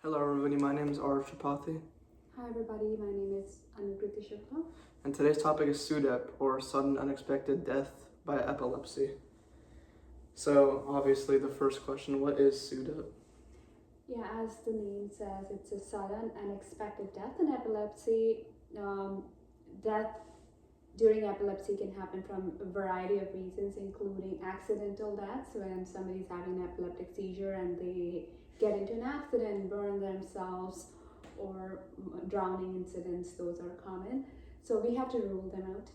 Hello everybody, my name is Chapathi, Hi everybody, my name is Shukla. and today's topic is Sudep, or sudden unexpected death by epilepsy. So obviously the first question, what is Sudep? Yeah, as the name says, it's a sudden unexpected death in epilepsy. Death during epilepsy can happen from a variety of reasons, including accidental deaths, when somebody's having an epileptic seizure and they get into an accident, burn themselves, or drowning incidents. Those are common. So we have to rule them out.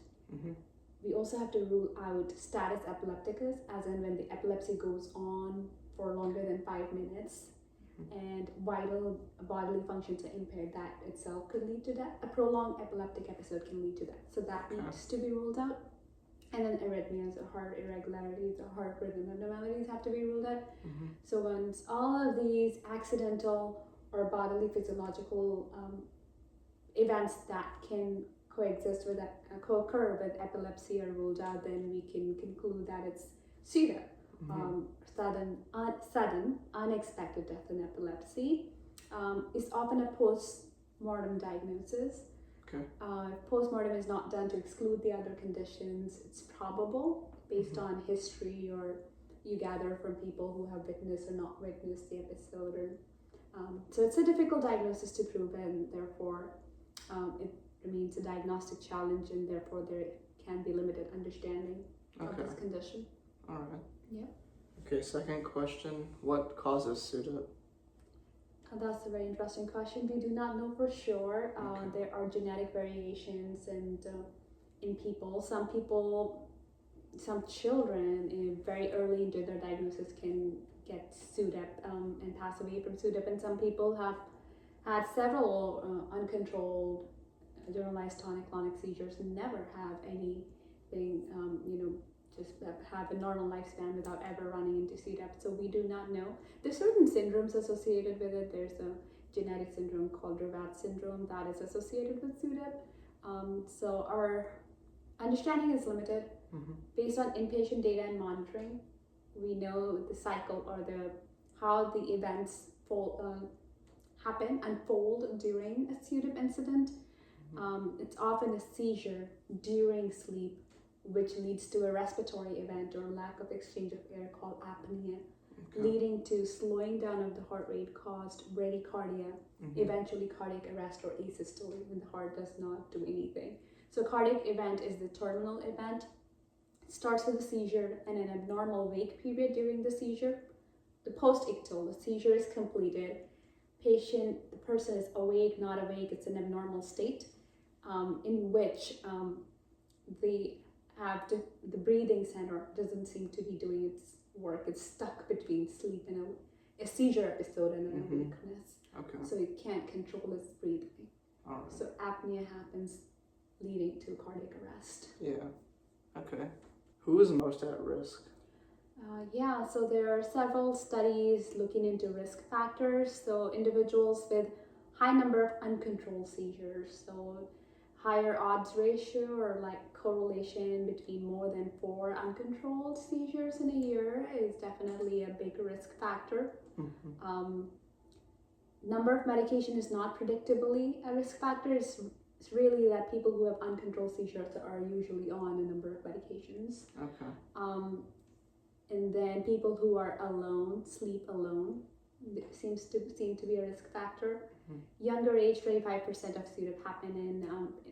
We also have to rule out status epilepticus, as in when the epilepsy goes on for longer than 5 minutes and vital bodily functions are impaired. That itself could lead to death. A prolonged epileptic episode can lead to death. So that needs to be ruled out. And then arrhythmias, or heart irregularities, or heart rhythm abnormalities have to be ruled out. So once all of these accidental or bodily physiological events that can coexist with co-occur with epilepsy are ruled out, then we can conclude that it's Sudep, sudden unexpected death in epilepsy. Is often a post-mortem diagnosis. Post-mortem is not done to exclude the other conditions. It's probable based on history, or you gather from people who have witnessed or not witnessed the episode. So it's a difficult diagnosis to prove, and therefore it remains a diagnostic challenge, and therefore there can be limited understanding of this condition. All right. Yeah. Okay, second question, what causes Sudep? That's a very interesting question. We do not know for sure. There are genetic variations and in people. Some children very early into their diagnosis can get Sudep and pass away from Sudep, and some people have had several uncontrolled generalized tonic-clonic seizures and never have anything, just have a normal lifespan without ever running into Sudep. So we do not know. There's certain syndromes associated with it. There's a genetic syndrome called Dravet syndrome that is associated with Sudep. So our understanding is limited. Based on inpatient data and monitoring, we know the cycle, or how the events unfold during a Sudep incident. It's often a seizure during sleep, which leads to a respiratory event or lack of exchange of air called apnea, leading to slowing down of the heart rate caused bradycardia, eventually cardiac arrest or asystole when the heart does not do anything. So cardiac event is the terminal event. It starts with a seizure and an abnormal wake period during the seizure. The post-ictal, the seizure is completed. The person is awake, not awake. It's an abnormal state in which the breathing center doesn't seem to be doing its work. It's stuck between sleep and a seizure episode and an awakeness. So it can't control its breathing. So apnea happens, leading to cardiac arrest. Who is most at risk? So there are several studies looking into risk factors. So individuals with high number of uncontrolled seizures, so higher odds ratio or correlation between more than 4 uncontrolled seizures in a year is definitely a big risk factor. Number of medication is not predictably a risk factor. It's really that people who have uncontrolled seizures are usually on a number of medications. And then people who are alone, sleep alone, seem to be a risk factor. Younger age, 25% of Sudep happen in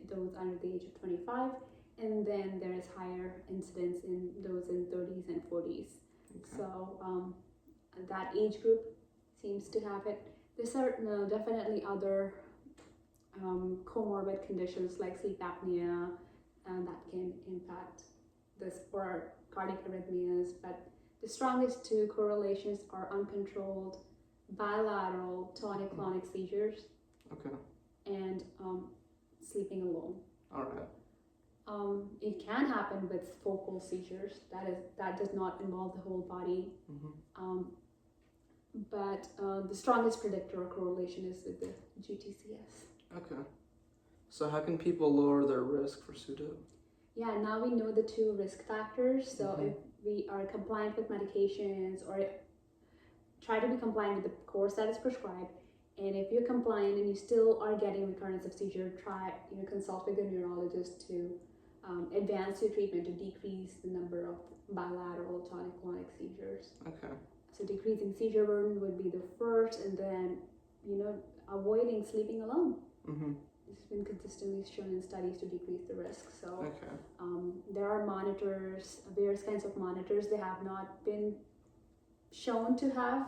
those under the age of 25, and then there is higher incidence in those in 30s and 40s. So that age group seems to have it. There's definitely other comorbid conditions like sleep apnea that can impact this, or cardiac arrhythmias, but the strongest 2 correlations are uncontrolled bilateral tonic-clonic seizures and sleeping alone. It can happen with focal seizures. That does not involve the whole body. But the strongest predictor or correlation is with the GTCS. So how can people lower their risk for Sudep? Now we know the 2 risk factors. So if we are compliant with medications, or try to be compliant with the course that is prescribed, And if you're compliant and you still are getting recurrence of seizure, try consult with your neurologist to advance your treatment to decrease the number of bilateral tonic-clonic seizures. Okay. So decreasing seizure burden would be the first, and then avoiding sleeping alone. Mm-hmm. It's been consistently shown in studies to decrease the risk. So Okay. there are monitors, various kinds of monitors. They have not been shown to have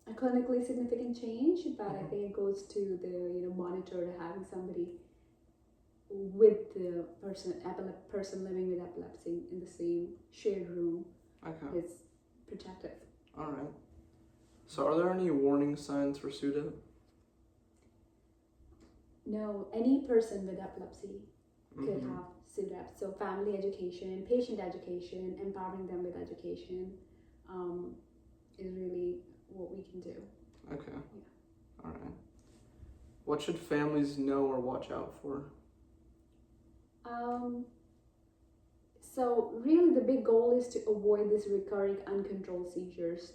a clinically significant change, but I think it goes to the monitor to having somebody with the person living with epilepsy in the same shared room. Okay. Is protective. All right. So, are there any warning signs for Sudep? No, any person with epilepsy could have Sudep. So family education, patient education, empowering them with education is really what we can do. Okay. Yeah. All right. What should families know or watch out for? So really the big goal is to avoid this recurring uncontrolled seizures.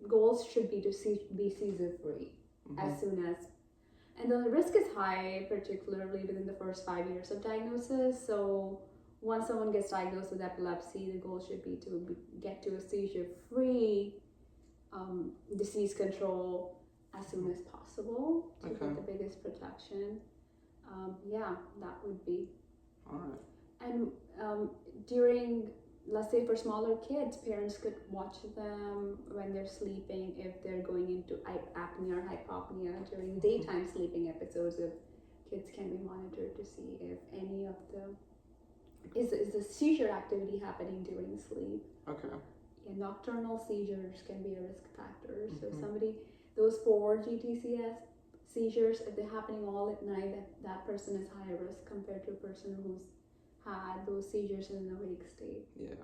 Goals should be to be seizure free as soon as. And the risk is high, particularly within the first 5 years of diagnosis. So once someone gets diagnosed with epilepsy, the goal should be to get to a seizure-free disease control as soon as possible to get the biggest protection. That would be. All right. And during, let's say for smaller kids, parents could watch them when they're sleeping if they're going into apnea or hypopnea during daytime sleeping episodes. If kids can be monitored to see if any of is the seizure activity happening during sleep. Okay. Yeah, nocturnal seizures can be a risk factor. So those 4 GTCS seizures, if they're happening all at night, that person is higher risk compared to a person who's had those seizures in an awake state. Yeah.